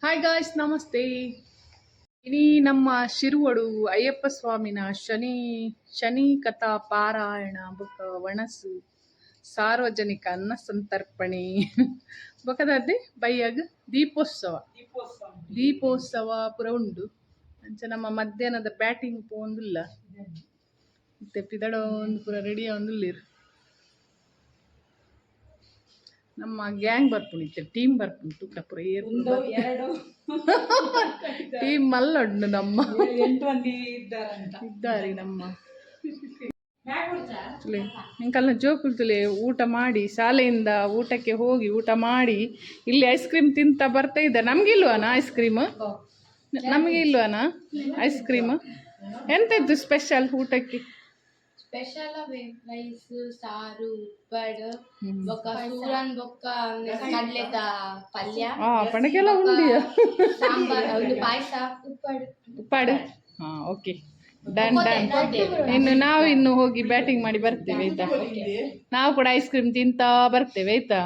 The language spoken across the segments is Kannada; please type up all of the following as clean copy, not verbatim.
ಹಾಯ್ ಗಾಯ್ಸ್, ನಮಸ್ತೆ. ಇನಿ ನಮ್ಮ ಶಿರುವಡು ಅಯ್ಯಪ್ಪ ಸ್ವಾಮಿನ ಶನಿ ಕಥಾ ಪಾರಾಯಣ ಬೊಕ ವಣಸು ಸಾರ್ವಜನಿಕ ಅನ್ನ ಸಂತರ್ಪಣೆ ಬೊಕದಾದೆ ಬೈಯಾಗ ದೀಪೋತ್ಸವ ಪೂರ ಉಂಡು. ಅಂಚ ನಮ್ಮ ಮಧ್ಯಾಹ್ನದ ಬ್ಯಾಟಿಂಗ್ ಪೋಂದುಲ್ಲ ಮತ್ತೆ ಪಿದಡ ಒಂದು ಪೂರ ರೆಡಿ ಆವೊಂದುಲ್ಲೆರ್. ನಮ್ಮ ಗ್ಯಾಂಗ್ ಬರ್ಪುಣಿತ್ತೆ, ಟೀಮ್ ಬರ್ಪುಂಡು ತೂಕ ಪೂರ ಟೀಮ್ ಮಲ್ಲೊಂಡು ನಮ್ಮ 8 ಮಂದಿ ಇದ್ದಾರೆ. ನಮ್ಮ ನಿಂಕಲ್ಲ ಜೋಕುಲ್ತುಲೆ ಊಟ ಮಾಡಿ ಶಾಲೆಯಿಂದ ಊಟಕ್ಕೆ ಹೋಗಿ ಊಟ ಮಾಡಿ ಇಲ್ಲಿ ಐಸ್ ಕ್ರೀಮ್ ತಿಂತ ಬರ್ತಾ ಇದ್ದ. ನಮ್ಗಿಲ್ವಾನ ಐಸ್ ಕ್ರೀಮ್? ನಮಗೆ ಇಲ್ವಾನ ಐಸ್ ಕ್ರೀಮ್? ಎಂತ ಇತ್ತು ಸ್ಪೆಷಲ್ ಊಟಕ್ಕೆ? ಸ್ಪೆಷಲ್ ರೈಸ್ ಸಾರು ಉಪ್ಪಡು ಬೊಕ್ಕ ಸೂರನ್ ಬೊಕ್ಕ ಕಡ್ಲೆದ ಪಲ್ಯ ಪಣಕೆಲ್ಲ ಉಂಡಿಯ ಸಾಂಬಾರ್ ಒಂದು ಪಾಯಸ ಉಪ್ಪಾಡು. Okay, done done. ಇನ್ನು ಹೋಗಿ ಬ್ಯಾಟಿಂಗ್ ಮಾಡಿ ಬರ್ತೇವೆ ಆಯ್ತಾ? ನಾವು ಕೂಡ ಐಸ್ ಕ್ರೀಮ್ ತಿಂತ ಬರ್ತೇವೆ ಆಯ್ತಾ?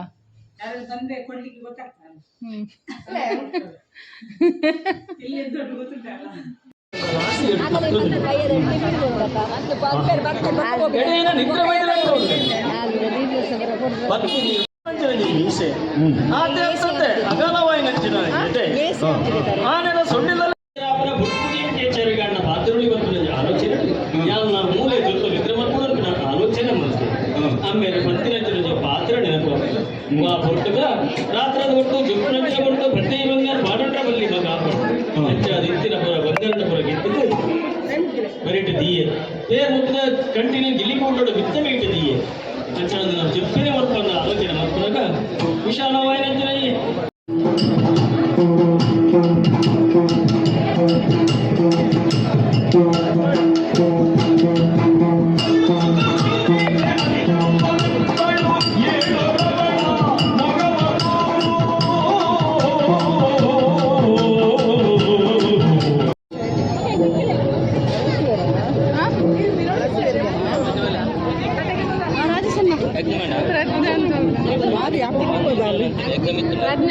ಆಮೇಲೆ ಪತ್ತಿನ ಪಾತ್ರ ನೆನಪು ಹೊರಟುಗ ರಾತ್ರದ ಹೊಟ್ಟು ಜುಪ್ಪು ಹೊರಟು ಪ್ರತಿ ಬಂಗಾರ ಬಾಡಂಡ್ರ ಬಲ್ಲಿ ಮಗ ಅದು ಇತ್ತಿನ ಪುರ ಬಂಗಾರದ ಪುರ ಗೆದ್ದು ಬರೀಟ್ ದೀಯೆ ಮುಟ್ಟದ ಕಂಟಿನ್ಯೂ ಗಿಲ್ಲಿ ಕೊಂಡೋಡು ಬಿತ್ತ ಮೇಟ್ ದೀಯೆ ಅಂಚ ನಾವು ಜಪ್ಪಿನೇ ಹೊರಟು ಆಲೋಚನೆ ಮಾಡ್ಕೊಂಡಾಗ ವಿಶಾಲವಾಯಿನ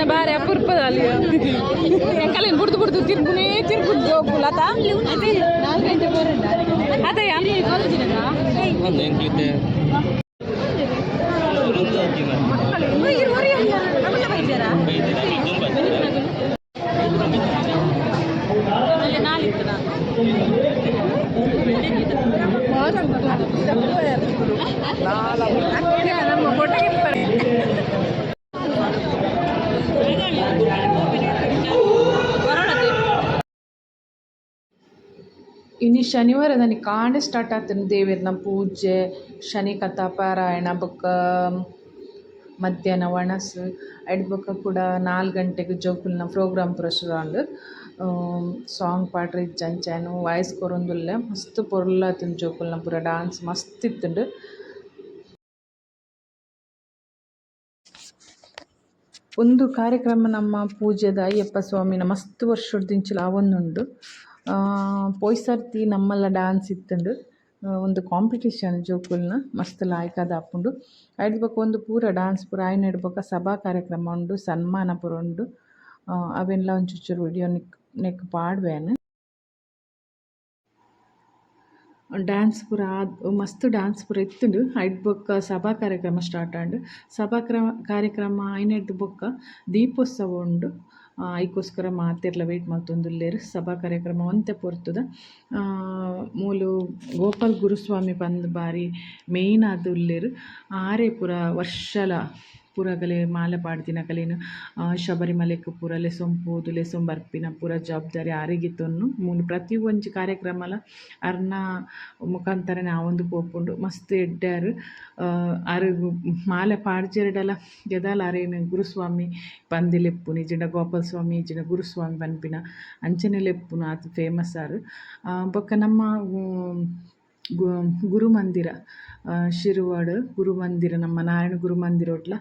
ಬಾರಿ ಅಪರೂಪದಲ್ಲಿ ಕಲಿನ್ ಬುಡ್ದು ಬುಡ್ದು ತಿರ್ಗುನೇ ತಿರ್ಗುದು ಹೋಗುಲತ ಅದೇ ನಮ್ಮ ಕೊಟ್ಟಿಗೆ ಇನ್ನು ಶನಿವಾರದಲ್ಲಿ ಕಾಂಡೆ ಸ್ಟಾರ್ಟ್ ಆಗ್ತಾನೆ ದೇವರನ ಪೂಜೆ, ಶನಿ ಕಥಾ ಪಾರಾಯಣ ಬೊಕ್ಕ ಮಧ್ಯಾಹ್ನ ವಣಸು ಐಡ್ ಬೊಕ್ಕ ಕೂಡ 4 ಗಂಟೆಗೆ ಜೋಕುಲ್ನ ಪ್ರೋಗ್ರಾಮ್ ಪೂರ ಶುರು. ಸಾಂಗ್ ಪಾಡ್ರೆ ಇಜ್ಜಂಚೆನು ವಾಯ್ಸ್ ಕೊರೊಂದುಲ್ಲೆ ಮಸ್ತ್ ಪೊರ್ಲಾತಿನ ಜೋಕುಲ್ನ ಪೂರ ಡಾನ್ಸ್ ಮಸ್ತ್ ಇತ್ತುಂಡು. ಒಂದು ಕಾರ್ಯಕ್ರಮ ನಮ್ಮ ಪೂಜೆದ ಅಯ್ಯಪ್ಪ ಸ್ವಾಮಿನ ಮಸ್ತ್ ವರ್ಷದಿಂಚಲ ಅವೊಂದುಂಡು. ಪೋಯ್ ಸರ್ತಿ ನಮ್ಮಲ್ಲ ಡ್ಯಾನ್ಸ್ ಇತ್ತುಂಡು. ಒಂದು ಕಾಂಪಿಟೇಷನ್ ಜೋಕುಲ್ನ ಮಸ್ತ್ ಲಾಯ್ಕದ ಆಪುಂಡು. ಐಡ್ ಬೊಕ ಒಂದು ಪೂರ ಡ್ಯಾನ್ಸ್ ಪೂರ ಆಯ್ನ ಬೊಕ ಸಭಾ ಕಾರ್ಯಕ್ರಮ ಉಂಡು, ಸನ್ಮಾನ ಪೂರ ಉಂಡು. ಅವೆಲ್ಲ ಒಂಚೂರು ವಿಡಿಯೋ ನೆಕ್ ಪಾಡ್ವೇನು. ಡ್ಯಾನ್ಸ್ ಪೂರ ಮಸ್ತ್ ಡ್ಯಾನ್ಸ್ ಪೂರ ಇತ್ತುಂಡು. ಐಟ್ ಬೊಕ್ಕ ಸಭಾ ಕಾರ್ಯಕ್ರಮ ಸ್ಟಾರ್ಟ್ ಆಂಡ್ ಸಭಾ ಕಾರ್ಯಕ್ರಮ ಆಯ್ನಡ್ದು ಬೊಕ್ಕ ದೀಪೋತ್ಸವ ಉಂಡು. ಐಕೋಸ್ಕರ ಮಾತೆರ್ಲ ವೆಯ್ಟ್ ಮಲ್ತೊಂದುಲ್ಲೆರ್. ಸಭಾ ಕಾರ್ಯಕ್ರಮ ಒಂತೆ ಪೊರ್ತುದ ಮೂಲು ಗೋಪಾಲ್ ಗುರುಸ್ವಾಮಿ ಪಂದ್ ಬಾರಿ ಮೇಯ್ನ್ ಆದುಲ್ಲೆರ್. ಆರೇ ಪೂರ ವರ್ಷಲ ಪೂರಗಲೆ ಮಾಲೆ ಪಾಡ್ದಿನ ಕಲೆನು ಶಬರಿಮಲೆಗ್ ಪೂರ ಲೆಸೊಂಪೋದು ಲೆಸೊಂ ಬರ್ಪಿನ ಪೂರ ಜವಾಬ್ದಾರಿ ಆರೆಗಿತ್ತೊನ್ನು ಮೂಲು ಪ್ರತಿ ಒಂಜಿ ಕಾರ್ಯಕ್ರಮಲ ಅರ್ನ ಮುಖಾಂತರನೇ ಆವೊಂದು ಪೋಪುಂಡು. ಮಸ್ತ್ ಎಡ್ಡ್ಯಾರು ಅರು ಮಾಲೆ ಪಾಡ್ಜೆರ್ಡಲ ಗೆದಾಲ ಅರೇನು ಗುರುಸ್ವಾಮಿ ಪಂದಿ ಲೆಪ್ಪುನಿ ಇಜ್ಜಿಂಡ ಗೋಪಾಲ್ ಸ್ವಾಮಿ ಇಜ್ಜಿಂಡ ಗುರುಸ್ವಾಮಿ ಪನ್ಪಿನ ಅಂಚನೆ ಲೆಪ್ಪುನು ಅದು ಫೇಮಸ್ ಆರು. ಬೊಕ್ಕ ನಮ್ಮ ಗುರುಮಂದಿರ ಶಿರುವಾಡ್ ಗುರುಮಂದಿರ ನಮ್ಮ ನಾರಾಯಣ ಗುರುಮಂದಿರ ಒಟ್ಲ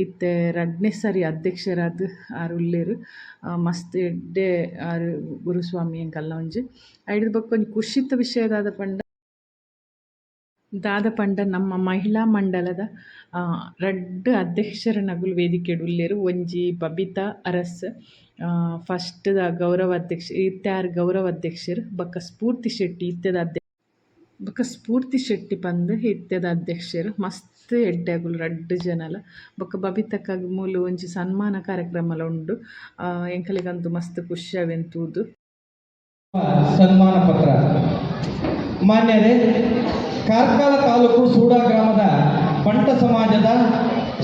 ಇತ್ತೆ 2ನೇ ಸರಿ ಅಧ್ಯಕ್ಷರಾದ ಆರು ಉಲ್ಲೇರು. ಮಸ್ತ್ ಎಡ್ಡೆ ಆರು ಗುರುಸ್ವಾಮಿ ಎಂಕಲ್ಲ ಒಂಜಿ ಐಡ್ ಬೊಕ್ಕ ಒಂಜಿ ಖುಷಿತ ವಿಷಯದಾದ ಪಂಡ ದಾದ ಪಂಡ ನಮ್ಮ ಮಹಿಳಾ ಮಂಡಲದ ರಡ್ಡ್ ಅಧ್ಯಕ್ಷರ ನಗುಲು ವೇದಿಕೆಡ್ ಉಲ್ಲೆರ್. ಒಂಜಿ ಬಬಿತಾ ಅರಸ್ ಫಸ್ಟ್‌ದ ಗೌರವ ಅಧ್ಯಕ್ಷ ಇತ್ಯಾರ್ ಗೌರವ ಅಧ್ಯಕ್ಷರು ಬೊಕ್ಕ ಸ್ಫೂರ್ತಿ ಶೆಟ್ಟಿ ಇತ್ತೆದ ಬೊಕ್ಕ ಸ್ಫೂರ್ತಿ ಶೆಟ್ಟಿ ಪಂದ್ ಇತ್ತೆದ ಅಧ್ಯಕ್ಷರು. ಮಸ್ತ್ ಎಡ್ಡೆಗುಲು ರಡ್ಡ್ ಜನಲ. ಬೊಕ್ಕ ಬಬಿತಕ್ಕಗ್ ಮೂಲು ಒಂಜಿ ಸನ್ಮಾನ ಕಾರ್ಯಕ್ರಮಲ ಉಂಡು. ಎಂಕಲೆಗಂತೂ ಮಸ್ತ್ ಖುಷಿ ಅವೆಂತೂದು. ಸನ್ಮಾನ ಪತ್ರ. ಮಾನ್ಯರೇ, ಕಾರ್ಕಳ ತಾಲೂಕು ಸೂಡಾ ಗ್ರಾಮದ ಬಂಟ ಸಮಾಜದ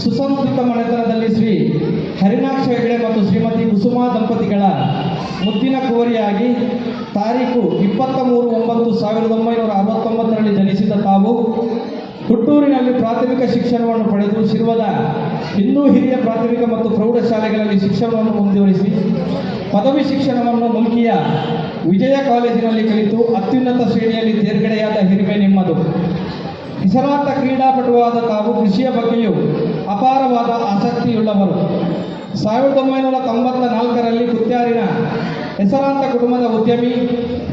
ಸುಸಂಸ್ಕೃತ ಮನೆತನದಲ್ಲಿ ಶ್ರೀ ಹರಿನಾಕ್ಷ ಹೆಗಡೆ ಮತ್ತು ಶ್ರೀಮತಿ ಕುಸುಮಾ ದಂಪತಿಗಳ ಮುದ್ದಿನ ಕುವರಿಯಾಗಿ ತಾರೀಕು 23/9/1969ರಲ್ಲಿ ಜನಿಸಿದ ತಾವು ಹುಟ್ಟೂರಿನಲ್ಲಿ ಪ್ರಾಥಮಿಕ ಶಿಕ್ಷಣವನ್ನು ಪಡೆದು ಶಿರ್ವದ ಹಿಂದೂ ಹಿರಿಯ ಪ್ರಾಥಮಿಕ ಮತ್ತು ಪ್ರೌಢಶಾಲೆಗಳಲ್ಲಿ ಶಿಕ್ಷಣವನ್ನು ಮುಂದುವರಿಸಿ ಪದವಿ ಶಿಕ್ಷಣವನ್ನು ಮುಲ್ಕಿಯ ವಿಜಯ ಕಾಲೇಜಿನಲ್ಲಿ ಕಲಿತು ಅತ್ಯುನ್ನತ ಶ್ರೇಣಿಯಲ್ಲಿ ತೇರ್ಗಡೆಯಾದ ಹಿರಿಮೆ ನಿಮ್ಮದು. ಹೆಸರಾಂತ ಕ್ರೀಡಾಪಟುವಾದ ತಾವು ಕೃಷಿಯ ಬಗ್ಗೆಯೂ ಅಪಾರವಾದ ಆಸಕ್ತಿಯುಳ್ಳವರು. 1994ರಲ್ಲಿ ಕುತ್ಯಾರಿನ ಹೆಸರಾಂತ ಕುಟುಂಬದ ಉದ್ಯಮಿ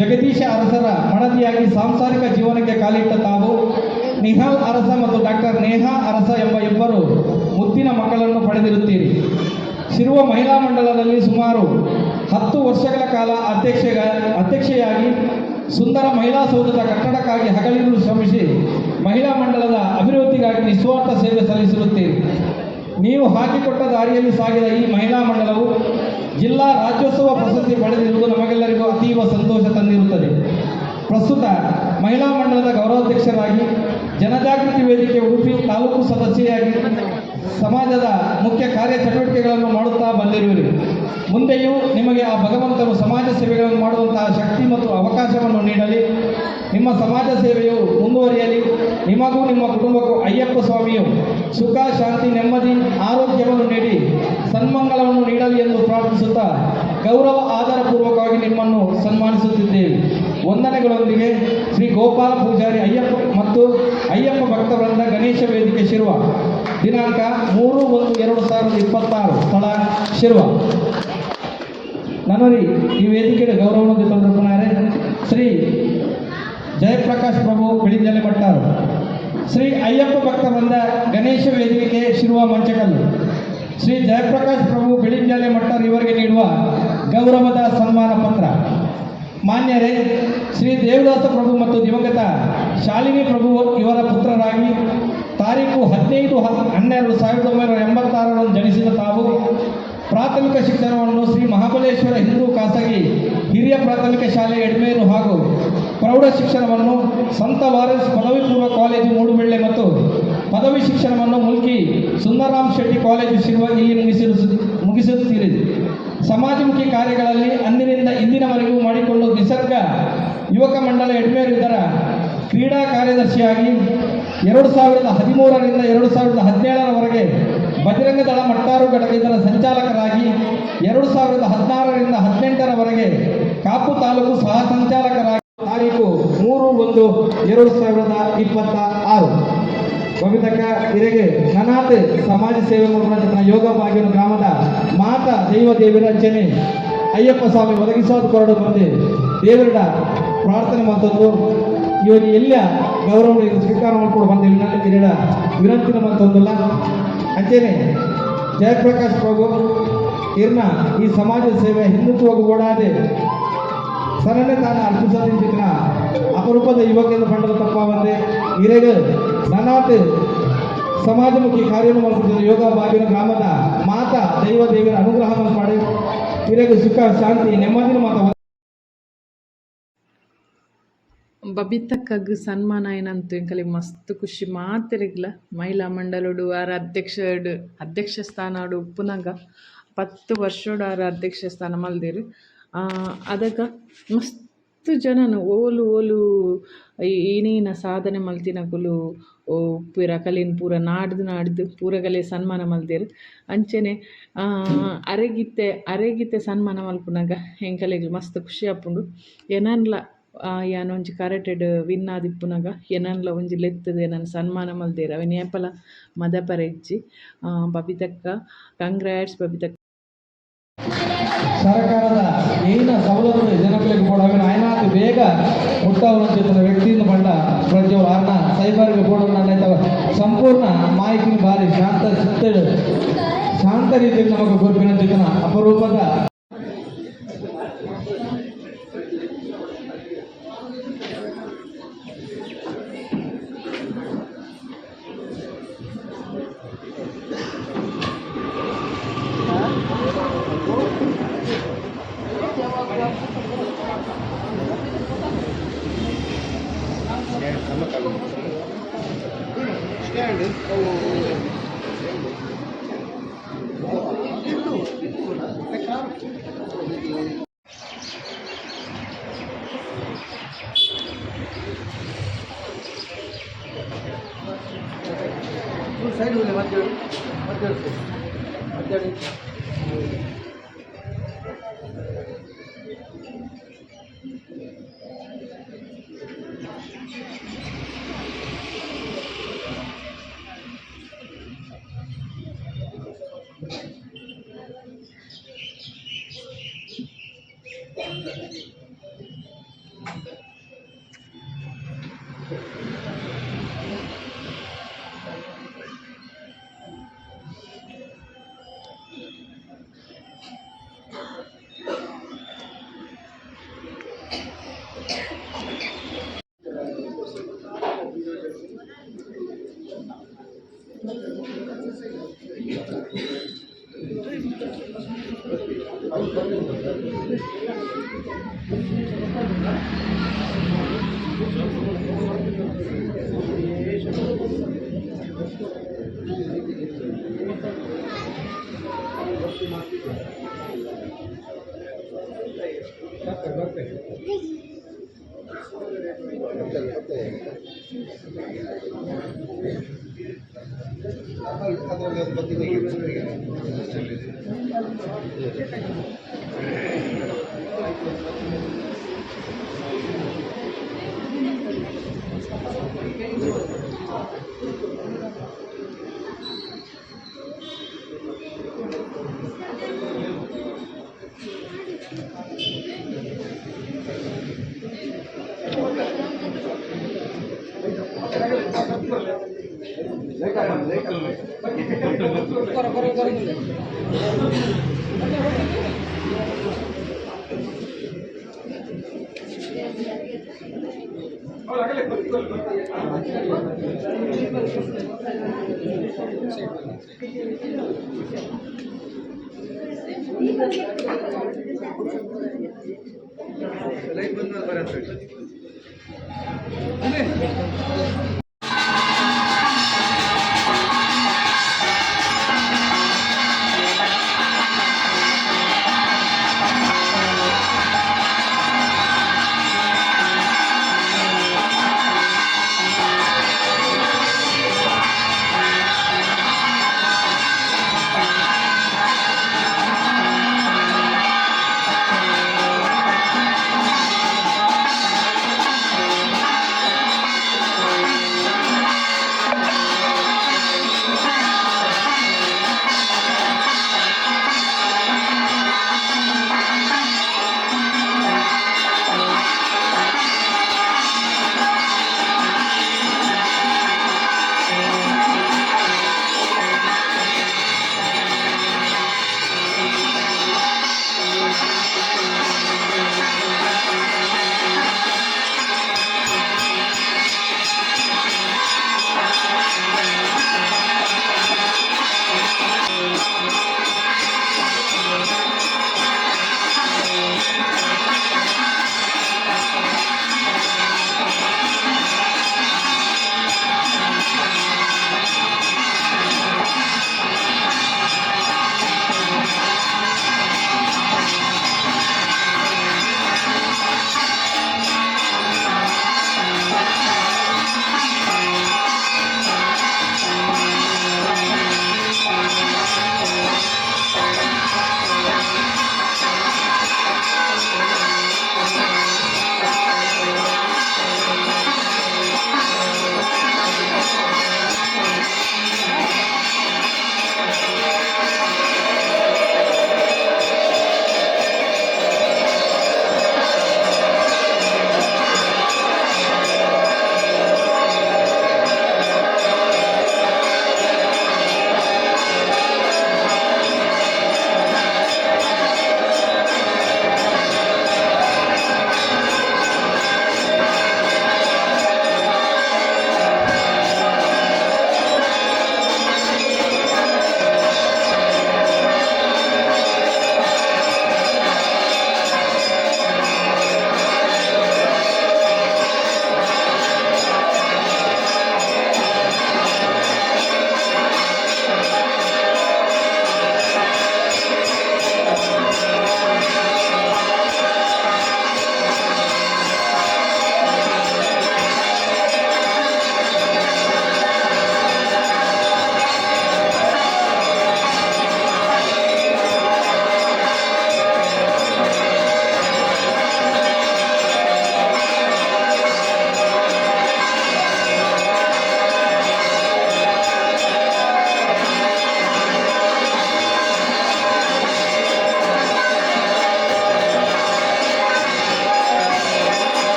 ಜಗದೀಶ ಅರಸರ ಮಡದಿಯಾಗಿ ಸಾಂಸಾರಿಕ ಜೀವನಕ್ಕೆ ಕಾಲಿಟ್ಟ ತಾವು ನಿಹಾಲ್ ಅರಸ ಮತ್ತು ಡಾಕ್ಟರ್ ನೇಹಾ ಅರಸ ಎಂಬ ಇಬ್ಬರು ಮುದ್ದಿನ ಮಕ್ಕಳನ್ನು ಪಡೆದಿರುತ್ತೀರಿ. ಶಿರುವ ಮಹಿಳಾ ಮಂಡಲದಲ್ಲಿ ಸುಮಾರು 10 ವರ್ಷಗಳ ಕಾಲ ಅಧ್ಯಕ್ಷೆಯಾಗಿ ಸುಂದರ ಮಹಿಳಾ ಸೌಧದ ಕಟ್ಟಡಕ್ಕಾಗಿ ಹಗಲಿರುಳು ಶ್ರಮಿಸಿ ಮಹಿಳಾ ಮಂಡಲದ ಅಭಿವೃದ್ಧಿಗಾಗಿ ನಿಸ್ವಾರ್ಥ ಸೇವೆ ಸಲ್ಲಿಸಿರುತ್ತೀರಿ. ನೀವು ಹಾಕಿಕೊಟ್ಟ ದಾರಿಯಲ್ಲಿ ಸಾಗಿದ ಈ ಮಹಿಳಾ ಮಂಡಲವು ಜಿಲ್ಲಾ ರಾಜ್ಯೋತ್ಸವ ಪ್ರಶಸ್ತಿ ಪಡೆದಿರುವುದು ನಮಗೆಲ್ಲರಿಗೂ ಅತೀವ ಸಂತೋಷ ತಂದಿರುತ್ತದೆ. ಪ್ರಸ್ತುತ ಮಹಿಳಾ ಮಂಡಲದ ಗೌರವಾಧ್ಯಕ್ಷರಾಗಿ ಜನಜಾಗೃತಿ ವೇದಿಕೆ ಉಡುಪಿ ತಾಲೂಕು ಸದಸ್ಯೆಯಾಗಿ ಸಮಾಜದ ಮುಖ್ಯ ಕಾರ್ಯಚಟುವಟಿಕೆಗಳನ್ನು ಮಾಡುತ್ತಾ ಬಂದಿರುವಿರಿ. ಮುಂದೆಯೂ ನಿಮಗೆ ಆ ಭಗವಂತನು ಸಮಾಜ ಸೇವೆಗಳನ್ನು ಮಾಡುವಂತಹ ಶಕ್ತಿ ಮತ್ತು ಅವಕಾಶವನ್ನು ನೀಡಲಿ. ನಿಮ್ಮ ಸಮಾಜ ಸೇವೆಯು ಮುಂದುವರಿಯಲಿ. ನಿಮಗೂ ನಿಮ್ಮ ಕುಟುಂಬಕ್ಕೂ ಅಯ್ಯಪ್ಪ ಸ್ವಾಮಿಯು ಸುಖ, ಶಾಂತಿ, ನೆಮ್ಮದಿ, ಆರೋಗ್ಯವನ್ನು ನೀಡಿ ಸನ್ಮಂಗಲವನ್ನು ನೀಡಲಿ ಎಂದು ಪ್ರಾರ್ಥಿಸುತ್ತಾ ಗೌರವ ಆಧಾರಪೂರ್ವಕವಾಗಿ ನಿಮ್ಮನ್ನು ಸನ್ಮಾನಿಸುತ್ತಿದ್ದೇವೆ. ವಂದನೆಗಳೊಂದಿಗೆ ಶ್ರೀ ಗೋಪಾಲ ಪೂಜಾರಿ ಅಯ್ಯಪ್ಪ ಮತ್ತು ಅಯ್ಯಪ್ಪ ಭಕ್ತವೃಂದ ಗಣೇಶ ವೇದಿಕೆ ಶಿರ್ವ. ದಿನಾಂಕ 3/1/2026. ಸ್ಥಳ ಶಿರ್ವ. ನನರಿ ಈ ವೇದಿಕೆಯ ಗೌರವವನ್ನು ತಂದಿರುತ್ತಾರೆ ಶ್ರೀ ಜಯಪ್ರಕಾಶ್ ಪ್ರಭು ಬೆಳಿಂಜಲೆ ಮಟ್ಟಾರು. ಶ್ರೀ ಅಯ್ಯಪ್ಪ ಭಕ್ತವೃಂದ ಗಣೇಶ ವೇದಿಕೆ ಶಿರ್ವ ಮಂಚಕಲ್ಲು. ಶ್ರೀ ಜಯಪ್ರಕಾಶ್ ಪ್ರಭು ಬೆಳಿಂಜಲೆ ಮಟ್ಟಾರು ಇವರಿಗೆ ನೀಡುವ ಗೌರವದ ಸನ್ಮಾನ ಪತ್ರ. ಮಾನ್ಯರೇ, ಶ್ರೀ ದೇವದಾಸ ಪ್ರಭು ಮತ್ತು ದಿವಂಗತ ಶಾಲಿನಿ ಪ್ರಭು ಇವರ ಪುತ್ರರಾಗಿ ತಾರೀಕು 15/12/1986 ಜನಿಸಿದ ತಾವು ಪ್ರಾಥಮಿಕ ಶಿಕ್ಷಣವನ್ನು ಶ್ರೀ ಮಹಾಬಲೇಶ್ವರ ಹಿಂದೂ ಖಾಸಗಿ ಹಿರಿಯ ಪ್ರಾಥಮಿಕ ಶಾಲೆ ಎಡ್ಮೇರು ಹಾಗೂ ಪ್ರೌಢ ಶಿಕ್ಷಣವನ್ನು ಸಂತ ಲಾರೆನ್ಸ್ ಪದವಿ ಪೂರ್ವ ಕಾಲೇಜು ಮೂಡುಬೆಳ್ಳೆ ಮತ್ತು ಪದವಿ ಶಿಕ್ಷಣವನ್ನು ಮುಲ್ಕಿ ಸುಂದರರಾಮ್ ಶೆಟ್ಟಿ ಕಾಲೇಜು ಶಿರ್ವ ಇಲ್ಲಿ ಮುಗಿಸುತ್ತೀರಿ. ಸಮಾಜಮುಖಿ ಕಾರ್ಯಗಳಲ್ಲಿ ಅಂದಿನಿಂದ ಇಂದಿನವರೆಗೂ ಮಾಡಿಕೊಂಡು ನಿಸರ್ಗ ಯುವಕ ಮಂಡಲ ಎಡ್ಮೇರು ಇದರ ಕ್ರೀಡಾ ಕಾರ್ಯದರ್ಶಿಯಾಗಿ 2013ರಿಂದ 2017ರವರೆಗೆ ಬಜರಂಗ ದಳ ಮಟ್ಟಾರು ಘಟಕ ಇದರ ಸಂಚಾಲಕರಾಗಿ 2016ರಿಂದ 18ರವರೆಗೆ ಕಾಪು ತಾಲೂಕು ಸಹ ಸಂಚಾಲಕರಾಗಿ ತಾರೀಕು 3/1/2026 ಬಬಿತಕ್ಕ ಇರೆಗೆ ನನಾತ್ ಸಮಾಜ ಸೇವೆ ಮಾಡುವ ಯೋಗ ಭಾಗ್ಯನ ಗ್ರಾಮದ ಮಾತಾ ದೈವ ದೇವಿರಂಚನೆ ಅಯ್ಯಪ್ಪ ಸ್ವಾಮಿ ಒದಗಿಸೋದು ಕೊರಡು ಬಂದು ದೇವರ ಪ್ರಾರ್ಥನೆ ಮತ್ತೊಂದು ಇವರಿಗೆ ಎಲ್ಲ ಗೌರವ ಸ್ವೀಕಾರ ಮಾಡ್ಕೊಂಡು ಬಂದಿಲ್ಲ ಕಿರೀಡ ವಿನಂತಿನ ಮತ್ತೊಂದಲ್ಲ ಅಂಚೆನೆ ಜಯಪ್ರಕಾಶ್ ಪ್ರಭು ಇರ್ನ ಈ ಸಮಾಜ ಸೇವೆ ಹಿಂದುತ್ವಕ್ಕೆ ಓಡಾದೆ ಸರನೆ ತಾನು ಅರ್ಪಿಸೋದಿನ ಅಪರೂಪದ ಯುವಕರು ಪಂಡದ ತಪ್ಪ ಬಂದೆ ಇರೆಗೆ ನನಾತ್ ಸಮಾಜಮುಖಿ ಕಾರ್ಯವನ್ನು ಮಾಡುತ್ತಿದ್ದ ಯೋಗ ಭಾಗ್ಯನ ಗ್ರಾಮದ ಮಾತಾ ದೈವ ದೇವರ ಅನುಗ್ರಹವನ್ನು ಮಾಡಿ ಇರೆಗೆ ಸುಖ, ಶಾಂತಿ, ನೆಮ್ಮದಿನ ಮಾತ ಬಬಿತಕ್ಕಗ್ ಸನ್ಮಾನ ಏನಂತು ಎಂಕಲಿಗೆ ಮಸ್ತ್ ಖುಷಿ ಮಾತಿರಗಿಲ್ಲ. ಮಹಿಳಾ ಮಂಡಲಡು ಆರ ಅಧ್ಯಕ್ಷ ಸ್ಥಾನ ಉಪ್ಪುನಾಗ 10 ವರ್ಷೋಡು ಆರ ಅಧ್ಯಕ್ಷ ಸ್ಥಾನ ಮಲ್ದೇರು. ಅದಕ್ಕೆ ಮಸ್ತ್ ಜನನು ಓಲು ಏನೇನ ಸಾಧನೆ ಮಲ್ತಿನಕುಲು ಪೂರ ಕಲಿನ ಪೂರ ನಾಡ್ದು ಪೂರಗಲೆ ಸನ್ಮಾನ ಮಲ್ದೇರು. ಅಂಚೆನೆ ಅರೆಗಿತ್ತೆ ಸನ್ಮಾನ ಮಲ್ಪುನಾಗ ಎಂಕಲೆಗ್ ಮಸ್ತ್ ಖುಷಿ ಆಪುಂಡು. ಏನನ್ಲ ಯಾನೊಂಜಿ ಕರೆಟೆಡ್ ವಿನ್ ಆದಿಪ್ಪುನಾಗ ಏನನ್ಲ ಒಂಜಿ ಲೆತ್ತದು ಏನನ್ನು ಸನ್ಮಾನ ಮಲ್ದೇರು ಅವೆ ನೇಪಲ ಮದಪರ ಇಜ್ಜಿ. ಬಬಿತಕ್ಕ ಕಂಗ್ರಾಟ್ಸ್ ಬಬಿತಕ್ಕ. ಸರ್ಕಾರದ ಏನ ಸವಲತ್ತು ಜನಗಳಿಗೆ ಕೊಡವೆ ಆಯ್ನಾತು ಬೇಗ ಮುಟ್ಟವರಂತಿದ್ದ ವ್ಯಕ್ತಿಯಿಂದ ಬಂಡ ಪ್ರಜ್ವಲ್ ಆರ್ನ ಸೈಬರ್ಗೆ ಕೊಡೋಣ ಸಂಪೂರ್ಣ ಮಾಹಿತಿ ಭಾರಿ ಶಾಂತ ರೀತಿಯಲ್ಲಿ ನಮಗೆ ಗುರುಪಿನ ಅಪರೂಪದ ಸೈಡ್ ಮಧ್ಯ ಲೈಟ್ ಬಂದ ಬರ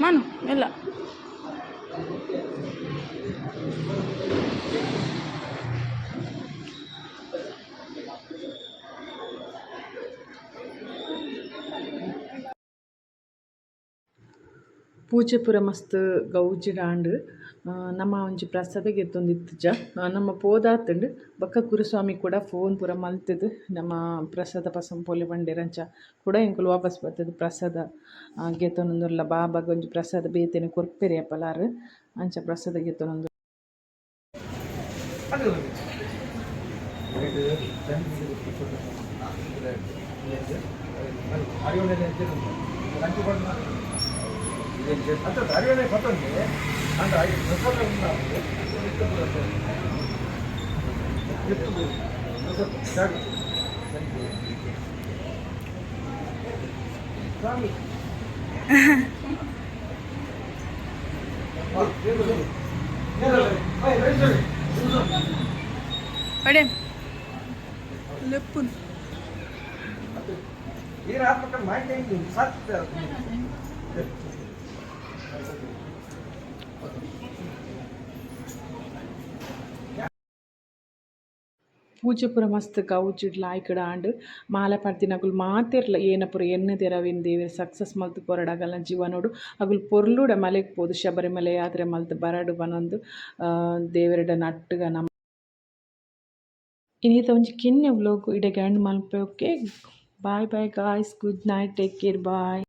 ಮನು ಎಲ್ಲ ಪೂಜೆ ಪೂರ ಮಸ್ತ್ ಗೌಜಿಡಾಂಡ್ ನಮ್ಮ ಒಂಜಿ ಪ್ರಸಾದ ಗೆತ್ತೊಂದಿತ್ತುಜ ನಮ್ಮ ಪೋದಾತುಂಡು ಬೊಕ್ಕ ಗುರುಸ್ವಾಮಿ ಕೂಡ ಫೋನ್ ಪೂರ ಮಲ್ತುದು ನಮ್ಮ ಪ್ರಸಾದ ಪಸಂ ಪೋಲೆ ಬಂಡೇರಂಚ ಕೂಡ ಎಂಕುಲು ವಾಪಸ್ ಬರ್ತದೆ ಪ್ರಸಾದ ಗೆತ್ತೊನೊಂದುಲ್ಲ ಬಾಬಾಗ ಒಂಜಿ ಪ್ರಸಾದ ಬೇತೆನೆ ಕೊರ್ಪೆರೆ ಅಪ್ಪಲಾರು ಅಂಚ ಪ್ರಸಾದ ಗೆತ್ತೊನೊಂದು ಪಡೆ ಲೆಪ್ಪುನ್ ಪೂಜೆ ಪೂರ ಮಸ್ತ್ ಗೌಜಿಡ್ ಲಾಯ್ಕಡ್ ಆಂಡ್ ಮಾಲ ಪರ್ದಿನಗುಲು ಮಾತೆರ್ಲ ಏನ ಪೂರ ಎನ್ನ ತೆರವಿನ ದೇವೆರ್ ಸಕ್ಸಸ್ ಮಲ್ತು ಕೊರಡಾಗಲ ಜೀವನೋಡು ಅಗುಲು ಪೊರ್ಲುಡ ಮಲೆಗ್ ಪೋದು ಶಬರಿಮಲೆ ಯಾತ್ರೆ ಮಲ್ತು ಬರಡು ಬನೊಂದು ದೇವೆರ್ಡ ನಟ್ಟುಗ ನಮ್ಮ ಇನ್ನೀತ ಒಂಜಿ ಕಿನ್ನೆ ವ್ಲೋಗ್ ಇಡೆಗೆ ಎಂಡ್ ಮಲ್ಪೆ okay bye bye guys good night take care ಬಾಯ್.